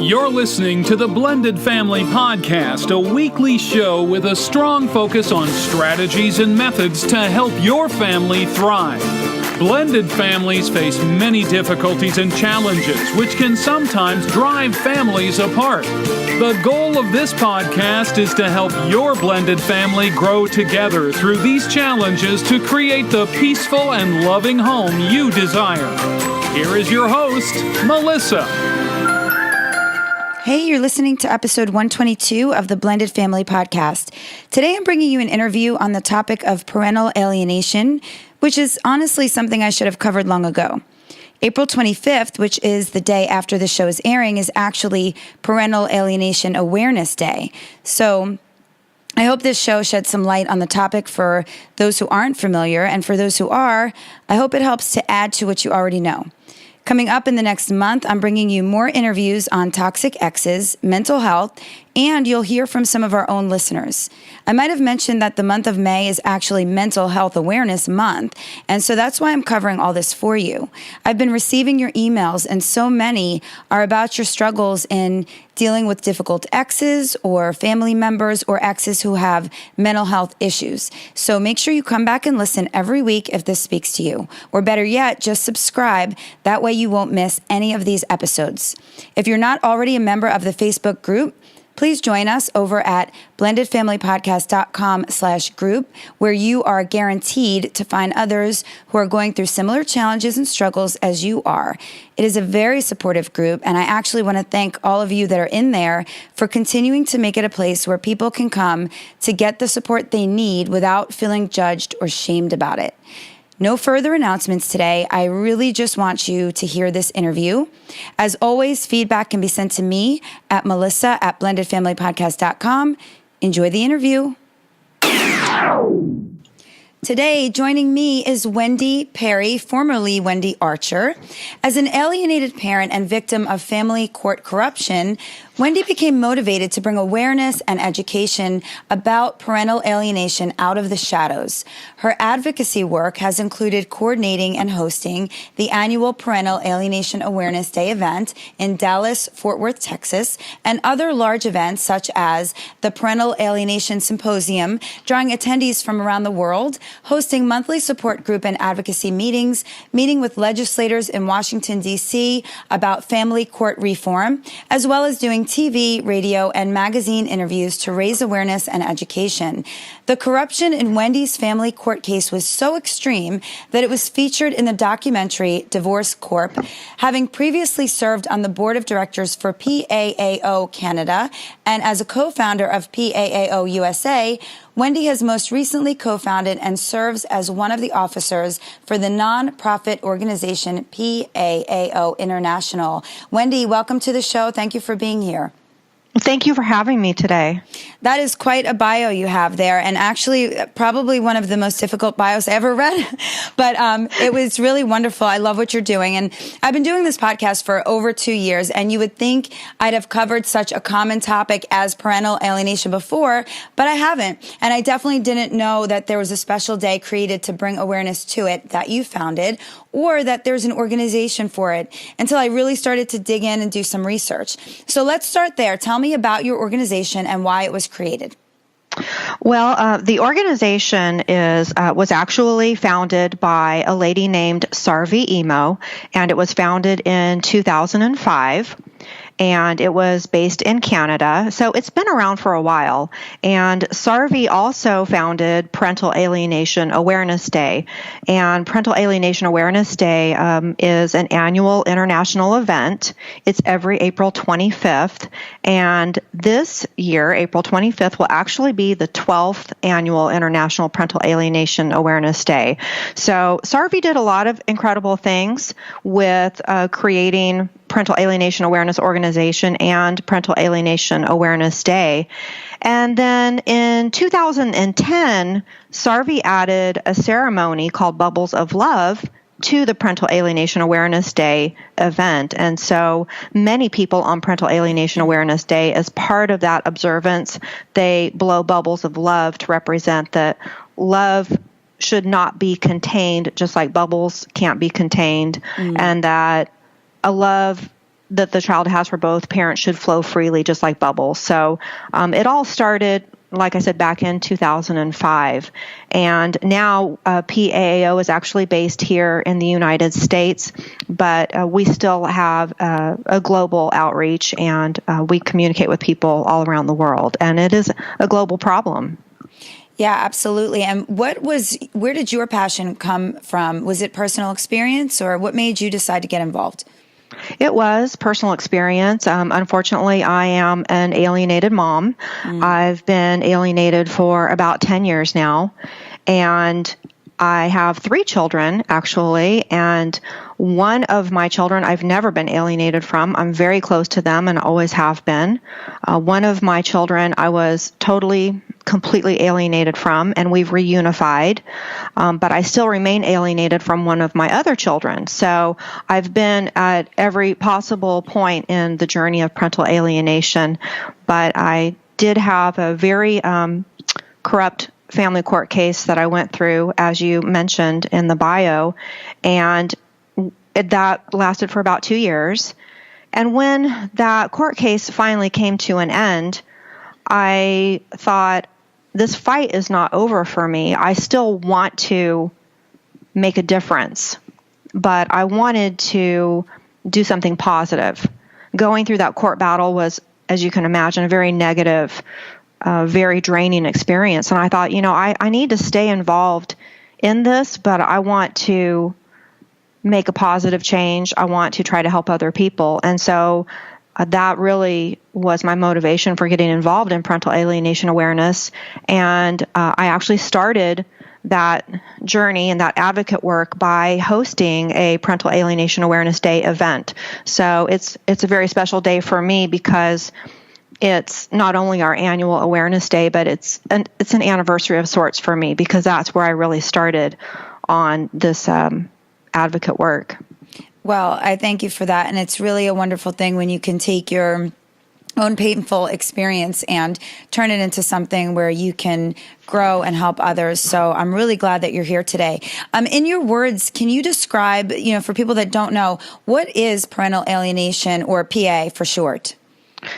You're listening to the Blended Family Podcast, a weekly show with a strong focus on strategies and methods to help your family thrive. Blended families face many difficulties and challenges, which can sometimes drive families apart. The goal of this podcast is to help your blended family grow together through these challenges to create the peaceful and loving home you desire. Here is your host, Melissa. Hey, you're listening to episode 122 of the Blended Family Podcast. Today I'm bringing you an interview on the topic of parental alienation, which is honestly something I should have covered long ago. April 25th, which is the day after the show is airing, is actually Parental Alienation Awareness Day. So I hope this show sheds some light on the topic for those who aren't familiar, and for those who are, I hope it helps to add to what you already know. Coming up in the next month, I'm bringing you more interviews on toxic exes, mental health, and you'll hear from some of our own listeners. I might have mentioned that the month of May is actually Mental Health Awareness Month, and so that's why I'm covering all this for you. I've been receiving your emails, and so many are about your struggles in dealing with difficult exes or family members or exes who have mental health issues. So make sure you come back and listen every week if this speaks to you. Or better yet, just subscribe. That way you won't miss any of these episodes. If you're not already a member of the Facebook group, please join us over at blendedfamilypodcast.com/group, where you are guaranteed to find others who are going through similar challenges and struggles as you are. It is a very supportive group, and I actually want to thank all of you that are in there for continuing to make it a place where people can come to get the support they need without feeling judged or shamed about it. No further announcements today. I really just want you to hear this interview. As always, feedback can be sent to me at melissa@blendedfamilypodcast.com. Enjoy the interview. Today, joining me is Wendy Perry, formerly Wendy Archer. As an alienated parent and victim of family court corruption, Wendy became motivated to bring awareness and education about parental alienation out of the shadows. Her advocacy work has included coordinating and hosting the annual Parental Alienation Awareness Day event in Dallas, Fort Worth, Texas, and other large events such as the Parental Alienation Symposium, drawing attendees from around the world, hosting monthly support group and advocacy meetings, meeting with legislators in Washington, D.C. about family court reform, as well as doing TV, radio, and magazine interviews to raise awareness and education. The corruption in Wendy's family court case was so extreme that it was featured in the documentary Divorce Corp. Having previously served on the board of directors for PAAO Canada and as a co-founder of PAAO USA, Wendy has most recently co-founded and serves as one of the officers for the non-profit organization PAAO International. Wendy, welcome to the show. Thank you for being here. Thank you for having me today. That is quite a bio you have there, and actually probably one of the most difficult bios I ever read, but it was really wonderful. I love what you're doing, and I've been doing this podcast for over 2 years, and you would think I'd have covered such a common topic as parental alienation before, but I haven't, and I definitely didn't know that there was a special day created to bring awareness to it that you founded, or that there's an organization for it, until I really started to dig in and do some research. So let's start there. Tell me about your organization and why it was created. Well, the organization was actually founded by a lady named Sarvi Emo, and it was founded in 2005. And it was based in Canada, so it's been around for a while. And Sarvi also founded Parental Alienation Awareness Day. And Parental Alienation Awareness Day is an annual international event. It's every April 25th. And this year, April 25th, will actually be the 12th annual International Parental Alienation Awareness Day. So Sarvi did a lot of incredible things with creating Parental Alienation Awareness Organization and Parental Alienation Awareness Day. And then in 2010, Sarvi added a ceremony called Bubbles of Love to the Parental Alienation Awareness Day event. And so many people on Parental Alienation Awareness Day, as part of that observance, they blow bubbles of love to represent that love should not be contained, just like bubbles can't be contained, and that a love that the child has for both parents should flow freely, just like bubbles. So it all started, like I said, back in 2005. And now PAAO is actually based here in the United States, but we still have a global outreach, and we communicate with people all around the world. And it is a global problem. Yeah, absolutely. And where did your passion come from? Was it personal experience, or what made you decide to get involved? It was personal experience. Unfortunately, I am an alienated mom. I've been alienated for about 10 years now, and I have 3 children, actually, and one of my children I've never been alienated from. I'm very close to them and always have been. One of my children I was completely alienated from, and we've reunified, but I still remain alienated from one of my other children. So I've been at every possible point in the journey of parental alienation, but I did have a very corrupt family court case that I went through, as you mentioned in the bio, and that lasted for about 2 years. And when that court case finally came to an end, I thought, this fight is not over for me. I still want to make a difference, but I wanted to do something positive. Going through that court battle was, as you can imagine, a very negative, very draining experience. And I thought, I need to stay involved in this, but I want to make a positive change. I want to try to help other people. And so that really was my motivation for getting involved in parental alienation awareness. And I actually started that journey and that advocate work by hosting a Parental Alienation Awareness Day event. So it's a very special day for me because it's not only our annual awareness day, but it's an anniversary of sorts for me, because that's where I really started on this advocate work. Well, I thank you for that. And it's really a wonderful thing when you can take your own painful experience and turn it into something where you can grow and help others. So I'm really glad that you're here today. In your words, can you describe, for people that don't know, what is parental alienation, or PA for short?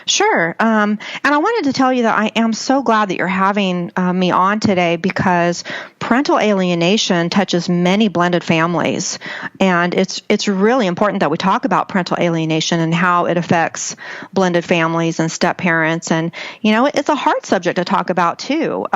Sure. And I wanted to tell you that I am so glad that you're having me on today, because parental alienation touches many blended families. And it's really important that we talk about parental alienation and how it affects blended families and step parents. And, it's a hard subject to talk about too.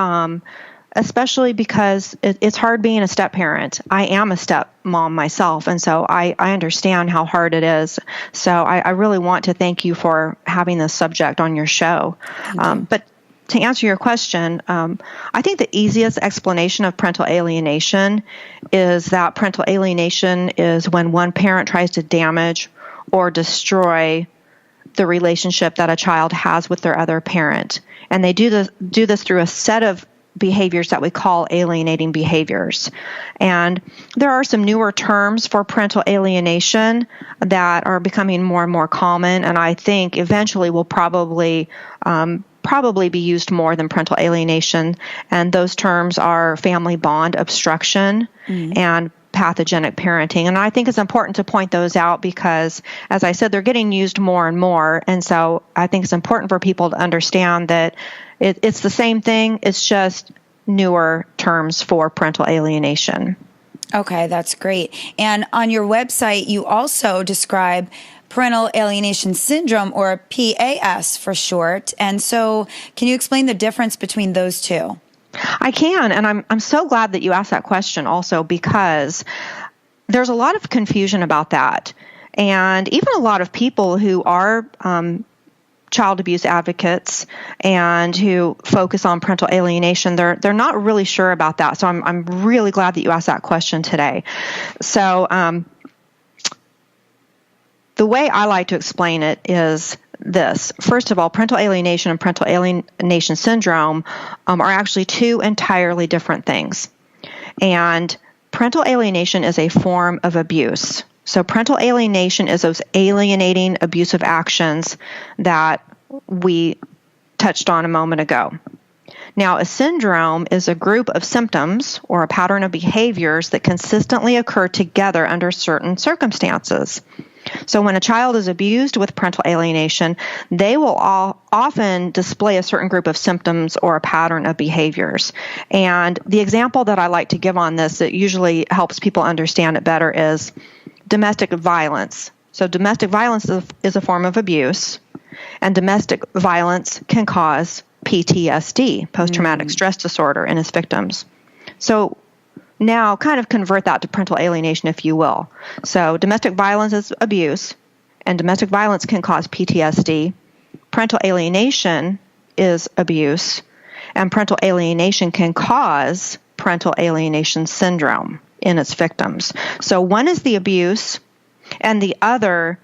Especially because it's hard being a step parent. I am a step mom myself, and so I understand how hard it is. So I really want to thank you for having this subject on your show. But to answer your question, I think the easiest explanation of parental alienation is that parental alienation is when one parent tries to damage or destroy the relationship that a child has with their other parent. And they do this through a set of behaviors that we call alienating behaviors. And there are some newer terms for parental alienation that are becoming more and more common, and I think eventually will probably be used more than parental alienation. And those terms are family bond obstruction and pathogenic parenting. And I think it's important to point those out because, as I said, they're getting used more and more. And so I think it's important for people to understand that it's the same thing. It's just newer terms for parental alienation. Okay, that's great. And on your website, you also describe parental alienation syndrome, or PAS for short. And so can you explain the difference between those two? I can, and I'm so glad that you asked that question also, because there's a lot of confusion about that. And even a lot of people who are child abuse advocates and who focus on parental alienation, they're not really sure about that. So I'm really glad that you asked that question today. So the way I like to explain it is this. First of all, parental alienation and parental alienation syndrome are actually two entirely different things. And parental alienation is a form of abuse. So parental alienation is those alienating, abusive actions that we touched on a moment ago. Now, a syndrome is a group of symptoms or a pattern of behaviors that consistently occur together under certain circumstances. So when a child is abused with parental alienation, they will often display a certain group of symptoms or a pattern of behaviors. And the example that I like to give on this that usually helps people understand it better is domestic violence. So domestic violence is a form of abuse, and domestic violence can cause PTSD, post-traumatic stress disorder, in its victims. So now kind of convert that to parental alienation, if you will. So domestic violence is abuse, and domestic violence can cause PTSD. Parental alienation is abuse, and parental alienation can cause parental alienation syndrome in its victims. So one is the abuse, and the other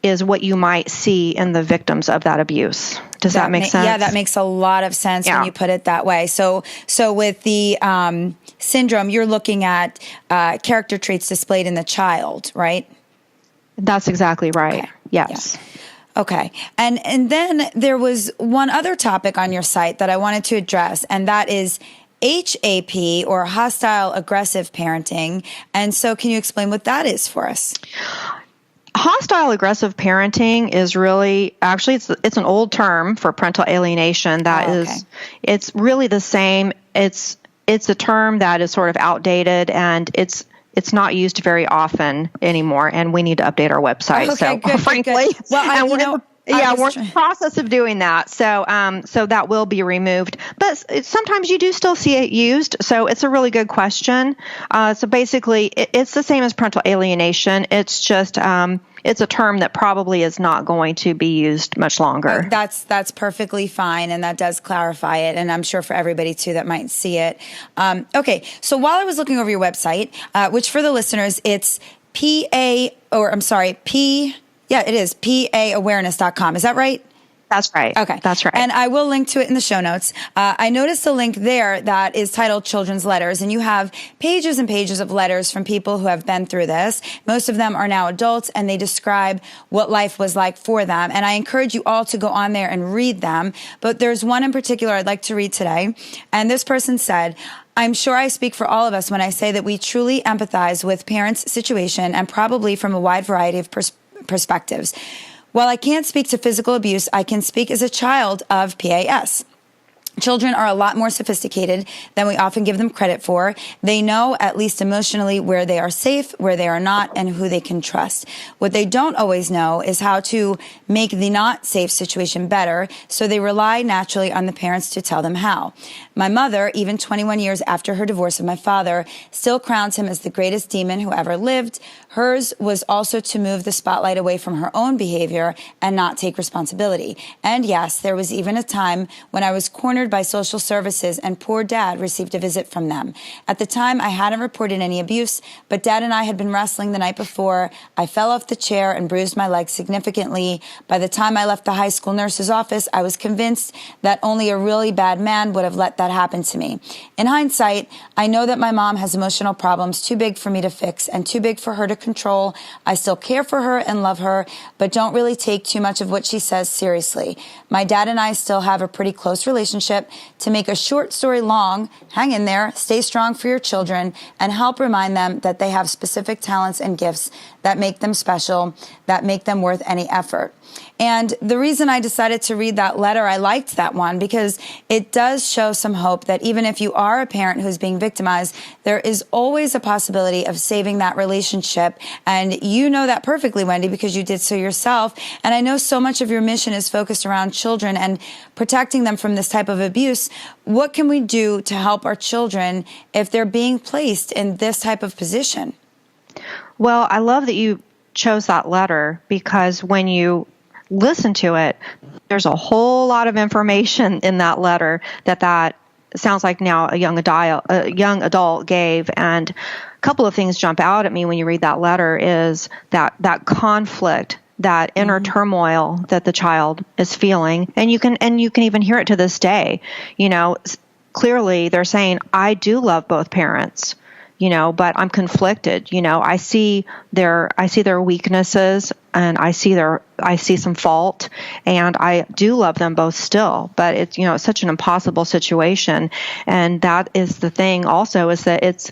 is what you might see in the victims of that abuse. Does that make sense? Yeah, that makes a lot of sense when you put it that way. So with the syndrome, you're looking at character traits displayed in the child, right? That's exactly right. Okay. Yes. Yeah. Okay. And then there was one other topic on your site that I wanted to address, and that is HAP, or hostile aggressive parenting. And so can you explain what that is for us? Hostile aggressive parenting is really, actually, it's an old term for parental alienation. It's really the same. It's a term that is sort of outdated, and it's not used very often anymore, and we need to update our website. Okay, good, frankly, good. Well, we're in the process of doing that. So that will be removed. But sometimes you do still see it used. So it's a really good question. So basically, it's the same as parental alienation. It's just it's a term that probably is not going to be used much longer. That's perfectly fine, and that does clarify it. And I'm sure for everybody too that might see it. Okay, so while I was looking over your website, which for the listeners, it's Yeah, it is PAawareness.com. Is that right? That's right. Okay. That's right. And I will link to it in the show notes. I noticed a link there that is titled Children's Letters, and you have pages and pages of letters from people who have been through this. Most of them are now adults, and they describe what life was like for them. And I encourage you all to go on there and read them. But there's one in particular I'd like to read today. And this person said, I'm sure I speak for all of us when I say that we truly empathize with parents' situation, and probably from a wide variety of perspectives. While I can't speak to physical abuse, I can speak as a child of PAS. Children are a lot more sophisticated than we often give them credit for. They know, at least emotionally, where they are safe, where they are not, and who they can trust. What they don't always know is how to make the not safe situation better, so they rely naturally on the parents to tell them how. My mother, even 21 years after her divorce of my father, still crowns him as the greatest demon who ever lived. Hers was also to move the spotlight away from her own behavior and not take responsibility. And yes, there was even a time when I was cornered by social services, and poor Dad received a visit from them. At the time, I hadn't reported any abuse, but Dad and I had been wrestling the night before. I fell off the chair and bruised my leg significantly. By the time I left the high school nurse's office, I was convinced that only a really bad man would have let that happen to me. In hindsight, I know that my mom has emotional problems too big for me to fix and too big for her to control. I still care for her and love her, but don't really take too much of what she says seriously. My dad and I still have a pretty close relationship. To make a short story long, hang in there, stay strong for your children, and help remind them that they have specific talents and gifts that make them special, that make them worth any effort. And the reason I decided to read that letter, I liked that one because it does show some hope that even if you are a parent who's being victimized, there is always a possibility of saving that relationship. And you know that perfectly, Wendy, because you did so yourself. And I know so much of your mission is focused around children and protecting them from this type of abuse. What can we do to help our children if they're being placed in this type of position? Well, I love that you chose that letter, because when you listen to it, there's a whole lot of information in that letter that sounds like now a young adult gave. And a couple of things jump out at me when you read that letter is that conflict, that inner turmoil that the child is feeling, and you can even hear it to this day. You know, clearly they're saying, I do love both parents, but I'm conflicted. I see their weaknesses, and I see some fault, and I do love them both still, but it's such an impossible situation. And that is the thing also, is that it's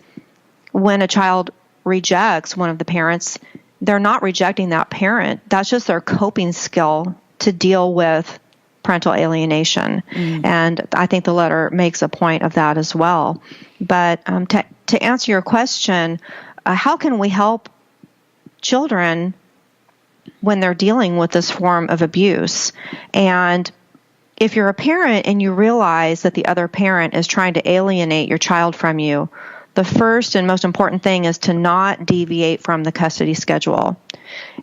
when a child rejects one of the parents, they're not rejecting that parent. That's just their coping skill to deal with parental alienation. And I think the letter makes a point of that as well. But to answer your question, how can we help children when they're dealing with this form of abuse? And if you're a parent and you realize that the other parent is trying to alienate your child from you, the first and most important thing is to not deviate from the custody schedule.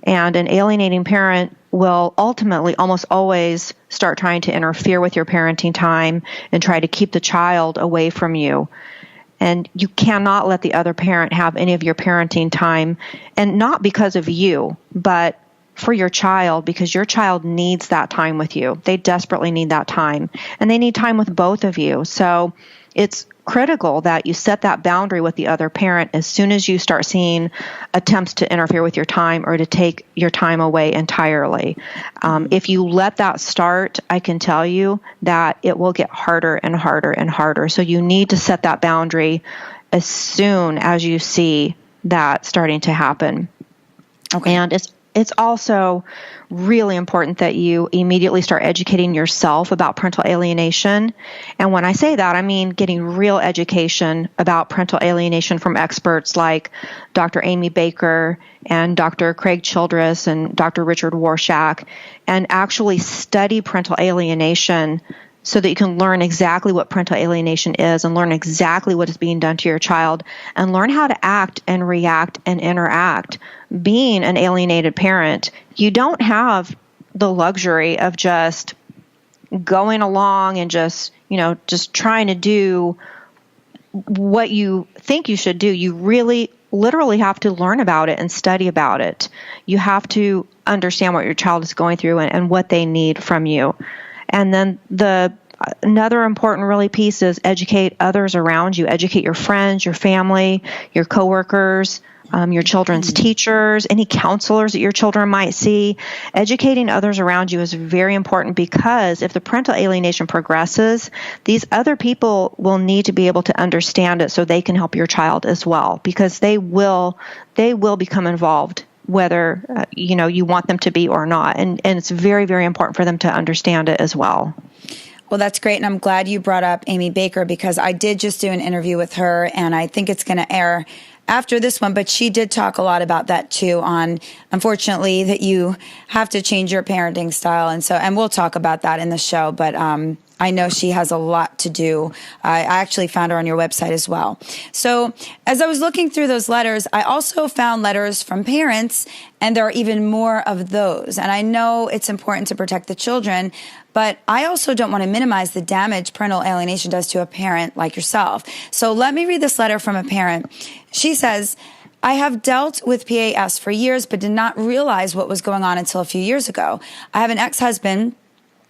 And an alienating parent will ultimately almost always start trying to interfere with your parenting time and try to keep the child away from you. And you cannot let the other parent have any of your parenting time, and not because of you, but for your child, because your child needs that time with you. They desperately need that time, and they need time with both of you. So it's critical that you set that boundary with the other parent as soon as you start seeing attempts to interfere with your time or to take your time away entirely. If you let that start, I can tell you that it will get harder and harder and harder. So you need to set that boundary as soon as you see that starting to happen. Okay. And it's also really important that you immediately start educating yourself about parental alienation. And when I say that, I mean getting real education about parental alienation from experts like Dr. Amy Baker and Dr. Craig Childress and Dr. Richard Warshak, and actually study parental alienation so that you can learn exactly what parental alienation is and learn exactly what is being done to your child and learn how to act and react and interact. Being an alienated parent, you don't have the luxury of just going along and just trying to do what you think you should do. You really literally have to learn about it and study about it. You have to understand what your child is going through and what they need from you. And then another important really piece is educate others around you. Educate your friends, your family, your coworkers, your children's teachers, any counselors that your children might see. Educating others around you is very important, because if the parental alienation progresses, these other people will need to be able to understand it so they can help your child as well, because they will become involved, whether you want them to be or not. And it's very, very important for them to understand it as well. Well, that's great. And I'm glad you brought up Amy Baker, because I did just do an interview with her, and I think it's going to air after this one, but she did talk a lot about that too, on unfortunately that you have to change your parenting style. And we'll talk about that in the show, but I know she has a lot to do. I actually found her on your website as well. So as I was looking through those letters, I also found letters from parents, and there are even more of those. And I know it's important to protect the children, but I also don't want to minimize the damage parental alienation does to a parent like yourself. So let me read this letter from a parent. She says, I have dealt with PAS for years, but did not realize what was going on until a few years ago. I have an ex-husband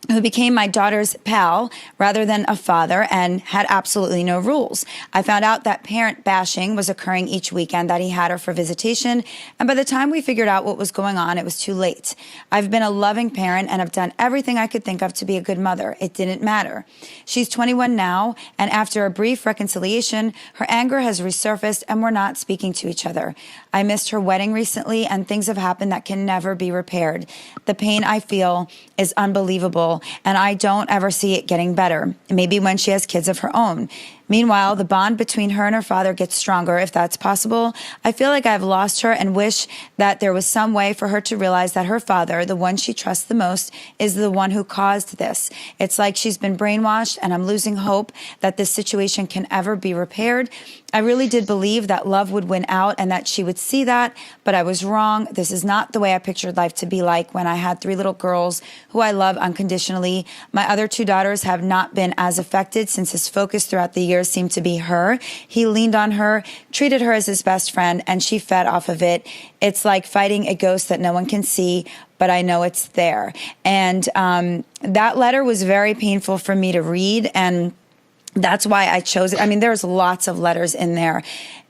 who became my daughter's pal rather than a father and had absolutely no rules. I found out that parent bashing was occurring each weekend that he had her for visitation, and by the time we figured out what was going on, it was too late. I've been a loving parent and have done everything I could think of to be a good mother. It didn't matter. She's 21 now, and after a brief reconciliation, her anger has resurfaced and we're not speaking to each other. I missed her wedding recently, and things have happened that can never be repaired. The pain I feel is unbelievable, and I don't ever see it getting better. Maybe when she has kids of her own. Meanwhile, the bond between her and her father gets stronger, if that's possible. I feel like I've lost her and wish that there was some way for her to realize that her father, the one she trusts the most, is the one who caused this. It's like she's been brainwashed, and I'm losing hope that this situation can ever be repaired. I really did believe that love would win out and that she would see that, but I was wrong. This is not the way I pictured life to be like when I had 3 little girls who I love unconditionally. My other 2 daughters have not been as affected, since his focus throughout the years seemed to be her. He leaned on her, treated her as his best friend, and she fed off of it. It's like fighting a ghost that no one can see, but I know it's there. And that letter was very painful for me to read, and that's why I chose it. I mean, there's lots of letters in there,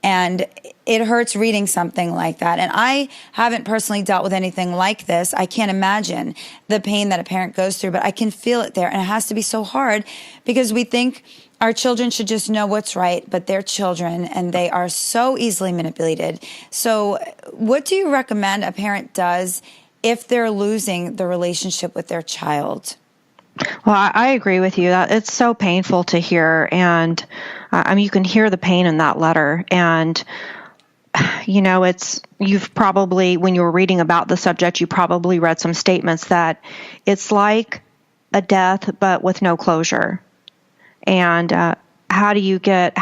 and it hurts reading something like that. And I haven't personally dealt with anything like this. I can't imagine the pain that a parent goes through, but I can feel it there. And it has to be so hard, because we think our children should just know what's right, but they're children and they are so easily manipulated. So what do you recommend a parent does if they're losing the relationship with their child? Well, I agree with you. That it's so painful to hear, and you can hear the pain in that letter. And you've probably, when you were reading about the subject, you probably read some statements that it's like a death, but with no closure. And how do you deal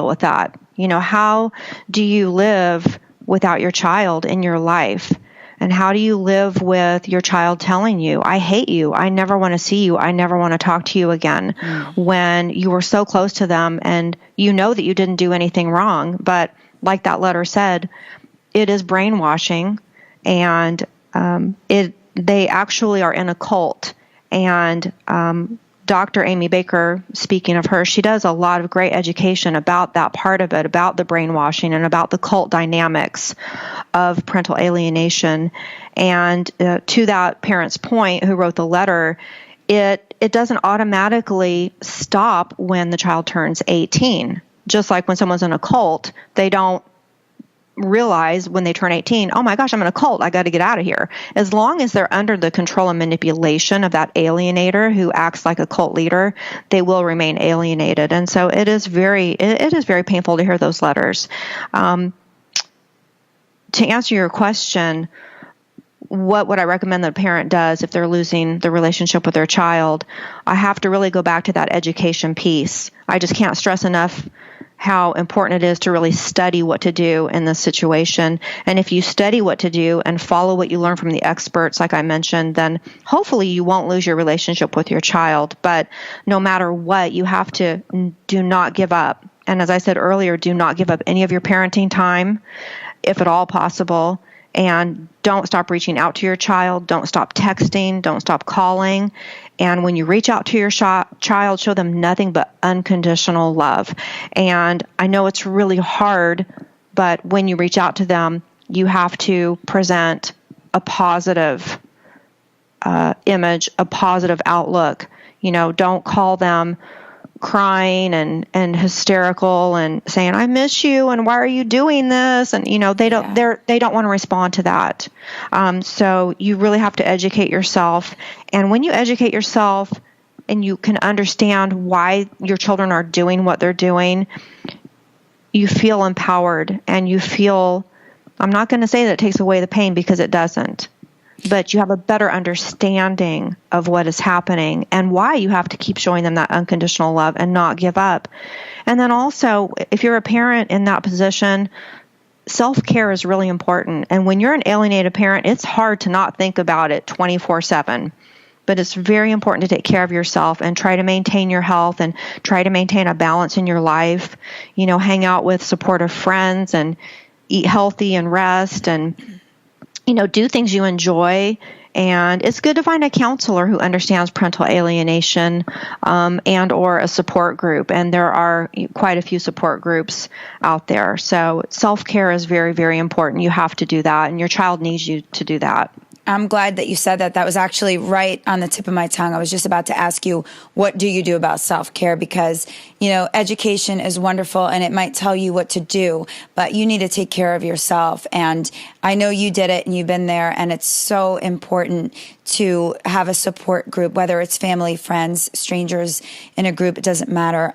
with that? How do you live without your child in your life? And how do you live with your child telling you, I hate you, I never want to see you, I never want to talk to you again, when you were so close to them and you know that you didn't do anything wrong? But like that letter said, it is brainwashing, and they actually are in a cult. And Dr. Amy Baker, speaking of her, she does a lot of great education about that part of it, about the brainwashing and about the cult dynamics of parental alienation. And to that parent's point who wrote the letter, it doesn't automatically stop when the child turns 18. Just like when someone's in a cult, they don't realize when they turn 18, oh my gosh, I'm in a cult, I got to get out of here. As long as they're under the control and manipulation of that alienator who acts like a cult leader, they will remain alienated. And so it is very painful to hear those letters. To answer your question, what would I recommend that a parent does if they're losing the relationship with their child? I have to really go back to that education piece. I just can't stress enough how important it is to really study what to do in this situation. And if you study what to do and follow what you learn from the experts, like I mentioned, then hopefully you won't lose your relationship with your child. But no matter what, you have to do not give up. And as I said earlier, do not give up any of your parenting time, if at all possible. And don't stop reaching out to your child. Don't stop texting. Don't stop calling. And when you reach out to your child, show them nothing but unconditional love. And I know it's really hard, but when you reach out to them, you have to present a positive image, a positive outlook. Don't call them crying and hysterical and saying, I miss you and why are you doing this? And they don't want to respond to that. So you really have to educate yourself. And when you educate yourself and you can understand why your children are doing what they're doing, you feel empowered, and you feel, I'm not going to say that it takes away the pain, because it doesn't. But you have a better understanding of what is happening and why you have to keep showing them that unconditional love and not give up. And then also, if you're a parent in that position, self-care is really important. And when you're an alienated parent, it's hard to not think about it 24/7. But it's very important to take care of yourself and try to maintain your health and try to maintain a balance in your life. Hang out with supportive friends and eat healthy and rest and do things you enjoy. And it's good to find a counselor who understands parental alienation and or a support group. And there are quite a few support groups out there. So self-care is very, very important. You have to do that, and your child needs you to do that. I'm glad that you said that. That was actually right on the tip of my tongue. I was just about to ask you, what do you do about self-care? Because, education is wonderful and it might tell you what to do, but you need to take care of yourself. And I know you did it and you've been there, and it's so important to have a support group, whether it's family, friends, strangers in a group, it doesn't matter.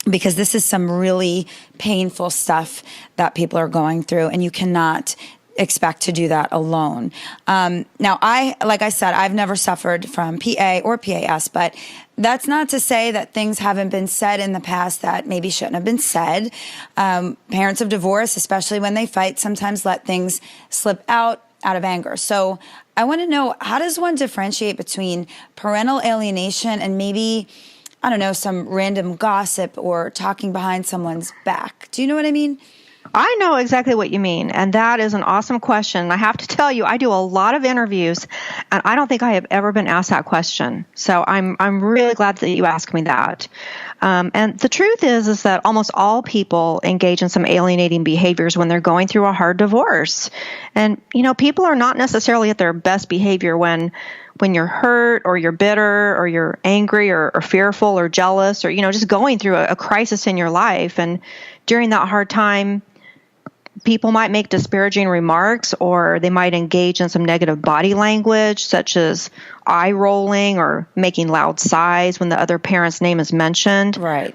Because this is some really painful stuff that people are going through, and you cannot expect to do that alone. Now, like I said, I've never suffered from PA or PAS, but that's not to say that things haven't been said in the past that maybe shouldn't have been said. Parents of divorce, especially when they fight, sometimes let things slip out of anger. So I want to know, how does one differentiate between parental alienation and maybe, I don't know, some random gossip or talking behind someone's back? Do you know what I mean? I know exactly what you mean, and that is an awesome question. I have to tell you, I do a lot of interviews, and I don't think I have ever been asked that question. So I'm really glad that you asked me that. And the truth is that almost all people engage in some alienating behaviors when they're going through a hard divorce. And people are not necessarily at their best behavior when when you're hurt or you're bitter or you're angry or fearful or jealous or, just going through a crisis in your life. And during that hard time, people might make disparaging remarks, or they might engage in some negative body language, such as eye rolling or making loud sighs when the other parent's name is mentioned. Right.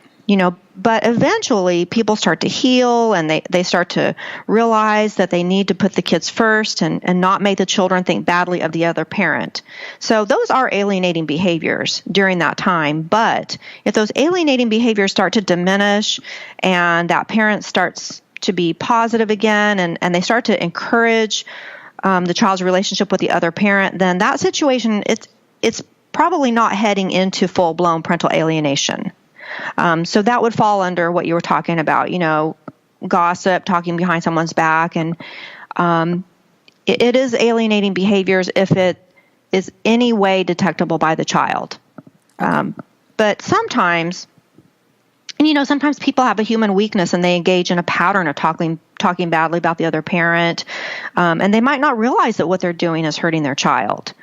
But eventually people start to heal, and they start to realize that they need to put the kids first and not make the children think badly of the other parent. So those are alienating behaviors during that time. But if those alienating behaviors start to diminish and that parent starts to be positive again, and they start to encourage the child's relationship with the other parent, then that situation, it's probably not heading into full-blown parental alienation. So that would fall under what you were talking about, gossip, talking behind someone's back, and it is alienating behaviors if it is any way detectable by the child. But sometimes people have a human weakness and they engage in a pattern of talking badly about the other parent, and they might not realize that what they're doing is hurting their child.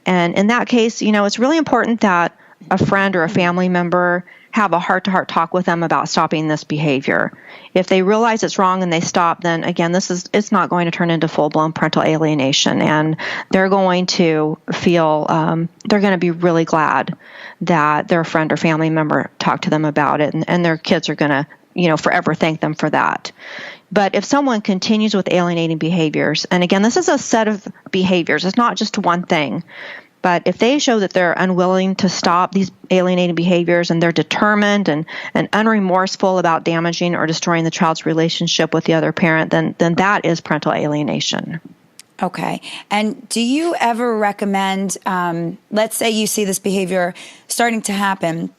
And in that case, it's really important that a friend or a family member have a heart-to-heart talk with them about stopping this behavior. If they realize it's wrong and they stop, then again, it's not going to turn into full-blown parental alienation, and they're going to feel they're going to be really glad that their friend or family member talked to them about it, and their kids are going to forever thank them for that. But if someone continues with alienating behaviors, and again, this is a set of behaviors, it's not just one thing. But if they show that they're unwilling to stop these alienating behaviors, and they're determined and unremorseful about damaging or destroying the child's relationship with the other parent, then that is parental alienation. Okay. And do you ever recommend, let's say you see this behavior starting to happen,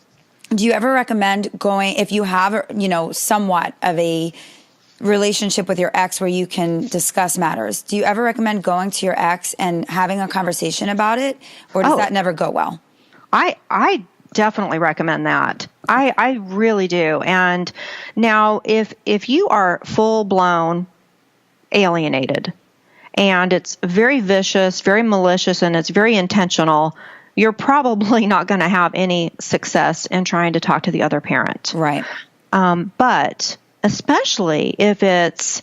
do you ever recommend going, if you have, somewhat of a relationship with your ex where you can discuss matters, do you ever recommend going to your ex and having a conversation about it, or does that never go well? I definitely recommend that. I really do. And now if you are full-blown alienated and it's very vicious, very malicious, and it's very intentional, you're probably not going to have any success in trying to talk to the other parent. Right. But especially if it's,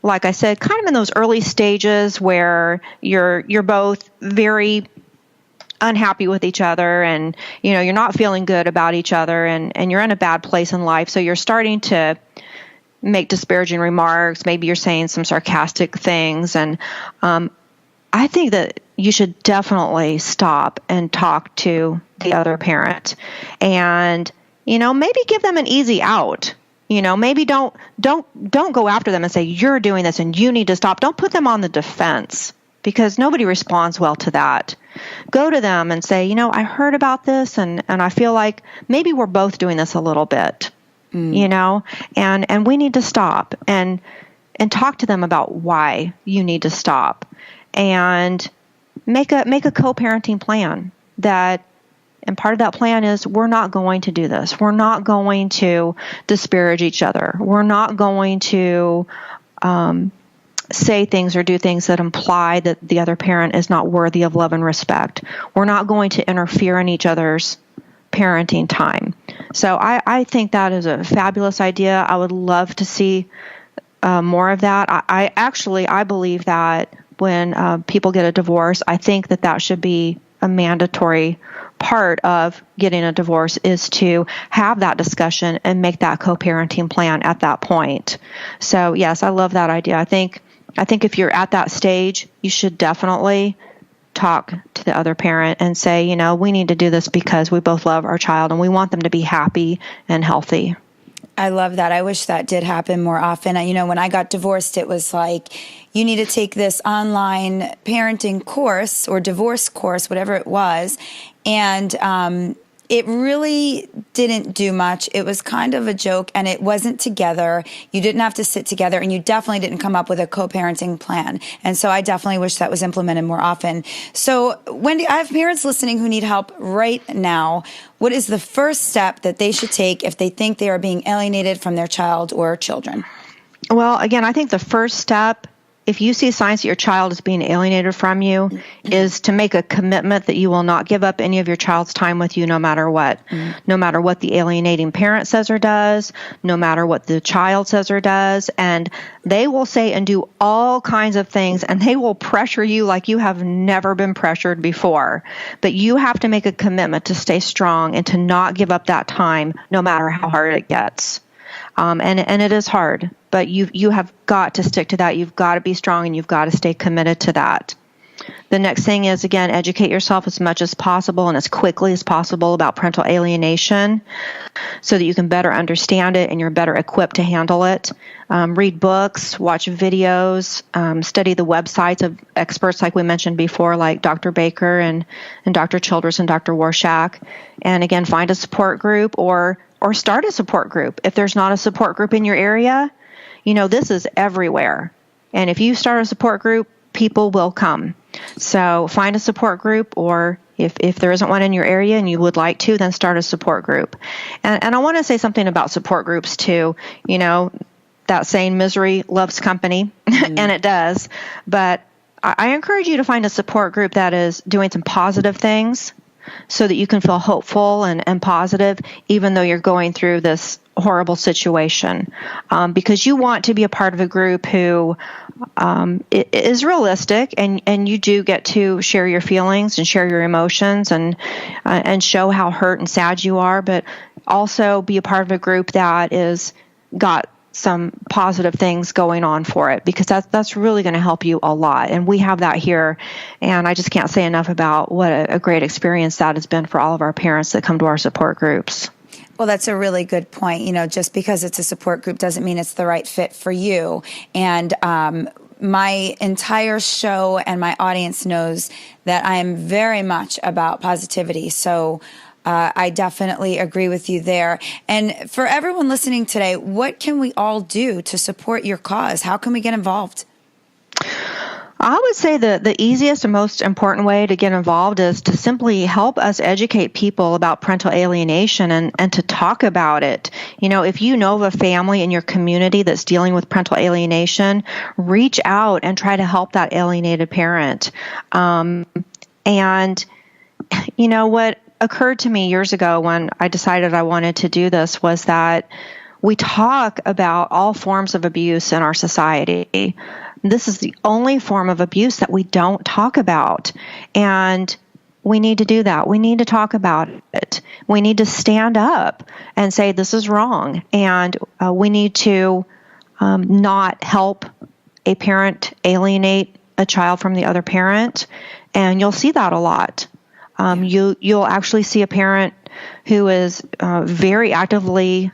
like I said, kind of in those early stages where you're both very unhappy with each other, and you're not feeling good about each other, and you're in a bad place in life, so you're starting to make disparaging remarks, maybe you're saying some sarcastic things, and I think that you should definitely stop and talk to the other parent, and maybe give them an easy out. Maybe don't go after them and say, you're doing this and you need to stop. Don't put them on the defense, because nobody responds well to that. Go to them and say, I heard about this, and I feel like maybe we're both doing this a little bit, and we need to stop, and talk to them about why you need to stop, and make a co-parenting plan and part of that plan is, we're not going to do this. We're not going to disparage each other. We're not going to say things or do things that imply that the other parent is not worthy of love and respect. We're not going to interfere in each other's parenting time. So I think that is a fabulous idea. I would love to see more of that. I believe that when people get a divorce, I think that should be a mandatory part of getting a divorce, is to have that discussion and make that co-parenting plan at that point. So yes, I love that idea. I think if you're at that stage, you should definitely talk to the other parent and say, we need to do this because we both love our child and we want them to be happy and healthy. I love that. I wish that did happen more often. When I got divorced, it was like, you need to take this online parenting course or divorce course, whatever it was. And it really didn't do much. It was kind of a joke, and it wasn't together. You didn't have to sit together, and you definitely didn't come up with a co-parenting plan. And so I definitely wish that was implemented more often. So, Wendy, I have parents listening who need help right now. What is the first step that they should take if they think they are being alienated from their child or children? Well, again, I think the first step if you see signs that your child is being alienated from you, is to make a commitment that you will not give up any of your child's time with you no matter what. No matter what the alienating parent says or does, no matter what the child says or does. And they will say and do all kinds of things, and they will pressure you like you have never been pressured before. But you have to make a commitment to stay strong and to not give up that time no matter how hard it gets. And it is hard, but you have got to stick to that. You've got to be strong, and you've got to stay committed to that. The next thing is, again, educate yourself as much as possible and as quickly as possible about parental alienation so that you can better understand it and you're better equipped to handle it. Read books, watch videos, study the websites of experts like we mentioned before, like Dr. Baker and Dr. Childress and Dr. Warshak. And again, find a support group or start a support group. If there's not a support group in your area, this is everywhere. And if you start a support group, people will come. So find a support group, or if there isn't one in your area and you would like to, then start a support group. And I want to say something about support groups too. That saying, misery loves company, and it does. But I encourage you to find a support group that is doing some positive things so that you can feel hopeful and positive, even though you're going through this horrible situation, because you want to be a part of a group who is realistic, and you do get to share your feelings and share your emotions and show how hurt and sad you are, but also be a part of a group that is got some positive things going on for it, because that's really going to help you a lot. And we have that here, and I just can't say enough about what a great experience that has been for all of our parents that come to our support groups. Well, that's a really good point. Just because it's a support group doesn't mean it's the right fit for you. And my entire show and my audience knows that I am very much about positivity. So I definitely agree with you there. And for everyone listening today, what can we all do to support your cause? How can we get involved? I would say the easiest and most important way to get involved is to simply help us educate people about parental alienation and to talk about it. If you know of a family in your community that's dealing with parental alienation, reach out and try to help that alienated parent. And what occurred to me years ago when I decided I wanted to do this was that we talk about all forms of abuse in our society. This is the only form of abuse that we don't talk about. And we need to do that. We need to talk about it. We need to stand up and say this is wrong. And we need to not help a parent alienate a child from the other parent. And you'll see that a lot. You'll actually see a parent who is very actively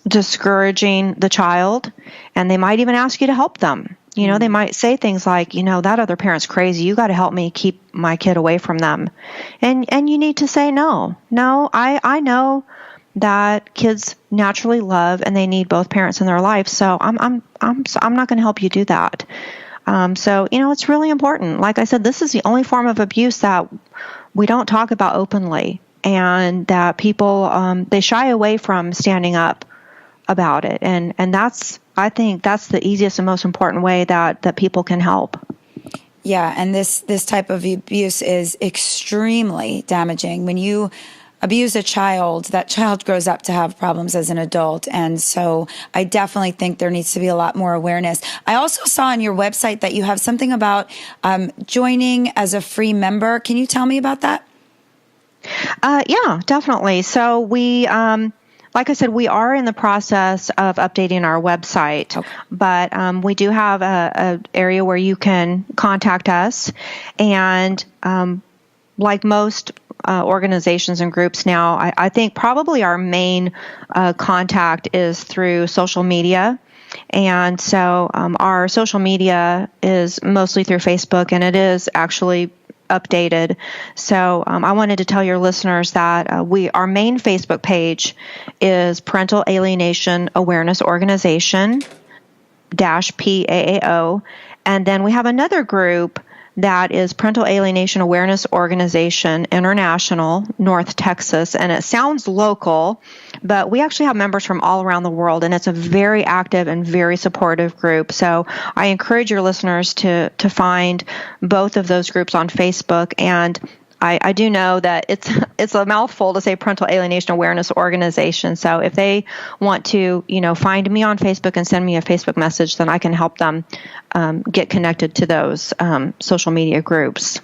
discouraging the child, and they might even ask you to help them. They might say things like, that other parent's crazy. You got to help me keep my kid away from them. And you need to say no. No, I know that kids naturally love and they need both parents in their life. So I'm not going to help you do that. So it's really important. Like I said, this is the only form of abuse that we don't talk about openly, and that people they shy away from standing up about it. And I think that's the easiest and most important way that people can help. Yeah, and this type of abuse is extremely damaging. When you abuse a child, that child grows up to have problems as an adult. And so I definitely think there needs to be a lot more awareness. I also saw on your website that you have something about joining as a free member. Can you tell me about that? Yeah, definitely. So we, like I said, we are in the process of updating our website, okay. But we do have a area where you can contact us. And like most organizations and groups now, I think probably our main contact is through social media. And so our social media is mostly through Facebook, and it is actually updated. So I wanted to tell your listeners that our main Facebook page is Parental Alienation Awareness Organization -PAAO. And then we have another group That is Parental Alienation Awareness Organization International, North Texas. And it sounds local, but we actually have members from all around the world, and it's a very active and very supportive group. So I encourage your listeners to find both of those groups on Facebook. And I do know that it's a mouthful to say Parental Alienation Awareness Organization. So if they want to, find me on Facebook and send me a Facebook message, then I can help them get connected to those social media groups.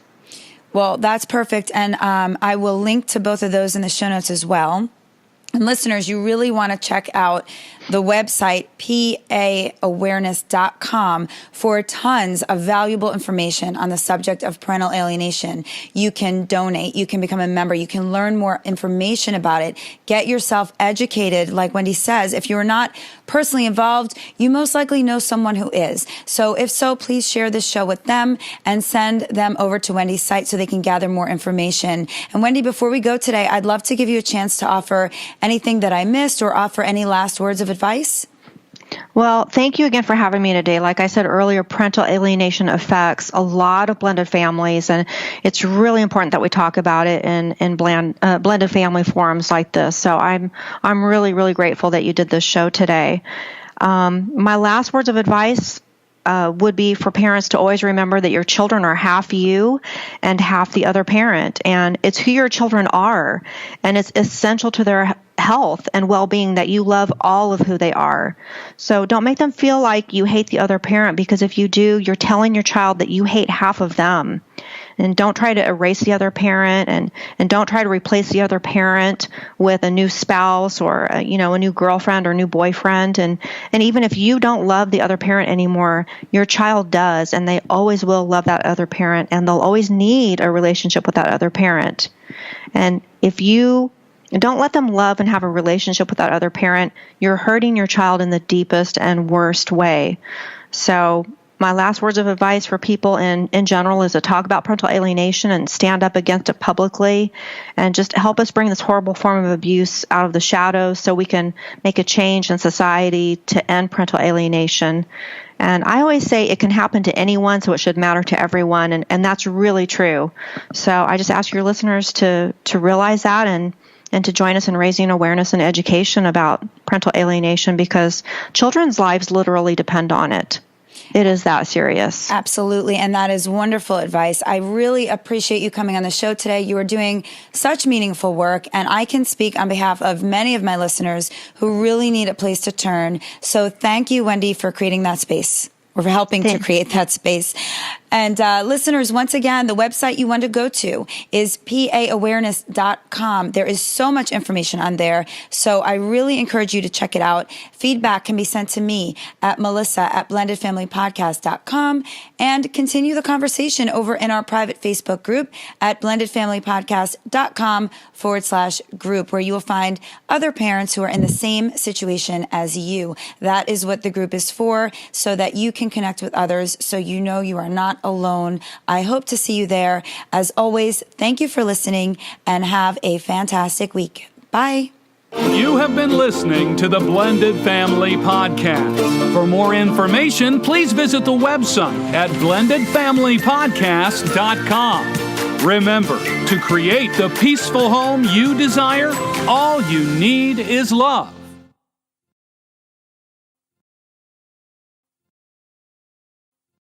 Well, that's perfect. And I will link to both of those in the show notes as well. And listeners, you really want to check out the website, paawareness.com, for tons of valuable information on the subject of parental alienation. You can donate. You can become a member. You can learn more information about it. Get yourself educated. Like Wendy says, if you're not personally involved, you most likely know someone who is. So if so, please share this show with them and send them over to Wendy's site so they can gather more information. And Wendy, before we go today, I'd love to give you a chance to offer anything that I missed or offer any last words of advice. Well, thank you again for having me today. Like I said earlier, parental alienation affects a lot of blended families, and it's really important that we talk about it in blended family forums like this. So I'm really, really grateful that you did this show today. My last words of advice would be for parents to always remember that your children are half you and half the other parent, and it's who your children are, and it's essential to their health and well-being that you love all of who they are. So don't make them feel like you hate the other parent, because if you do, you're telling your child that you hate half of them. And don't try to erase the other parent, and don't try to replace the other parent with a new spouse or a new girlfriend or new boyfriend. And even if you don't love the other parent anymore, your child does, and they always will love that other parent, and they'll always need a relationship with that other parent. And if you don't let them love and have a relationship with that other parent, you're hurting your child in the deepest and worst way. So my last words of advice for people in general is to talk about parental alienation and stand up against it publicly, and just help us bring this horrible form of abuse out of the shadows so we can make a change in society to end parental alienation. And I always say it can happen to anyone, so it should matter to everyone, and that's really true. So I just ask your listeners to realize that and to join us in raising awareness and education about parental alienation, because children's lives literally depend on it. It is that serious. Absolutely. And that is wonderful advice. I really appreciate you coming on the show today. You are doing such meaningful work, and I can speak on behalf of many of my listeners who really need a place to turn. So thank you, Wendy, for creating that space, or for helping to create that space. And listeners, once again, the website you want to go to is paawareness.com. There is so much information on there, so I really encourage you to check it out. Feedback can be sent to me at melissa@blendedfamilypodcast.com, and continue the conversation over in our private Facebook group at blendedfamilypodcast.com/group, where you will find other parents who are in the same situation as you. That is what the group is for, so that you can connect with others, so you know you are not alone. I hope to see you there. As always, thank you for listening, and have a fantastic week. Bye. You have been listening to the Blended Family Podcast. For more information, please visit the website at blendedfamilypodcast.com. Remember, to create the peaceful home you desire, all you need is love.